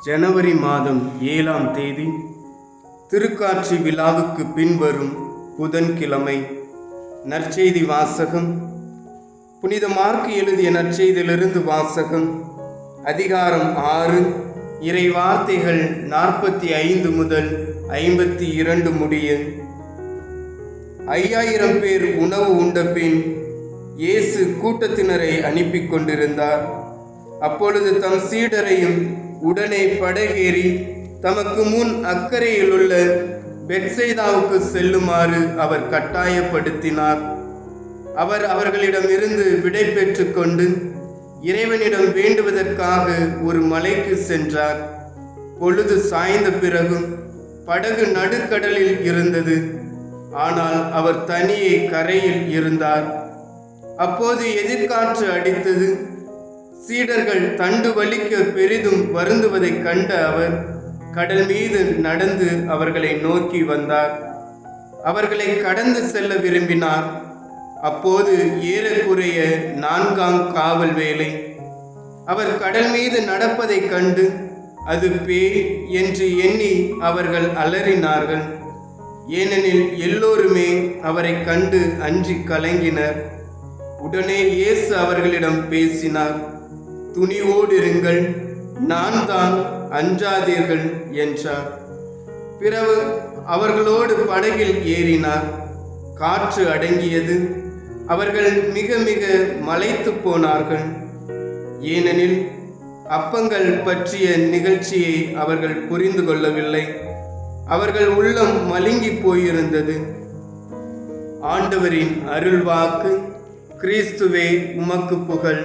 ஜனவரி மாதம் 7ஆம் தேதி திருக்காட்சி விழாவுக்கு பின்வரும் புதன்கிழமை. நற்செய்தி வாசகம். புனித மார்க்கு எழுதிய நற்செய்தியிலிருந்து வாசகம். அதிகாரம் 6, இறை வார்த்தைகள் 45 முதல் 52 முடிய. 5000 பேர் உணவு உண்ட பின் இயேசு கூட்டத்தினரை அனுப்பி கொண்டிருந்தார். அப்பொழுது தம் சீடரையும் உடனே படகேறி தமக்கு முன் அக்கறையில் உள்ள பெத்சைதாவுக்கு செல்லுமாறு அவர் கட்டாயப்படுத்தினார். அவர் அவர்களிடமிருந்து விடை பெற்று கொண்டு இறைவனிடம் வேண்டுவதற்காக ஒரு மலைக்கு சென்றார். பொழுது சாய்ந்த பிறகும் படகு நடுக்கடலில் இருந்தது. ஆனால் அவர் தனியே கரையில் இருந்தார். அப்போது எதிர்காற்று அடித்தது. சீடர்கள் தண்டு வலிக்க பெரிதும் வருந்துவதைக் கண்ட அவர் கடல் மீது நடந்து அவர்களை நோக்கி வந்தார். அவர்களை கடந்து செல்ல விரும்பினார். அப்போது ஏறக்குறைய 4ஆம் காவல் வேளை. அவர் கடல் மீது நடப்பதைக் கண்டு அது பேய் என்று எண்ணி அவர்கள் அலறினார்கள். ஏனெனில் எல்லோருமே அவரை கண்டு அஞ்சி கலங்கினர். உடனே இயேசு அவர்களிடம் பேசினார். துணிவோடிருங்கள், நான் தான், அஞ்சாதீர்கள் என்றார். பிறகு அவர்களோடு படகில் ஏறினார். காற்று அடங்கியது. அவர்கள் மிக மிக மலைத்து போனார்கள். ஏனெனில் அப்பங்கள் பற்றிய நிகழ்ச்சியை அவர்கள் புரிந்து கொள்ளவில்லை. அவர்கள் உள்ளம் மழுங்கி போயிருந்தது. ஆண்டவரின் அருள்வாக்கு. கிறிஸ்துவே, உமக்கு புகழ்.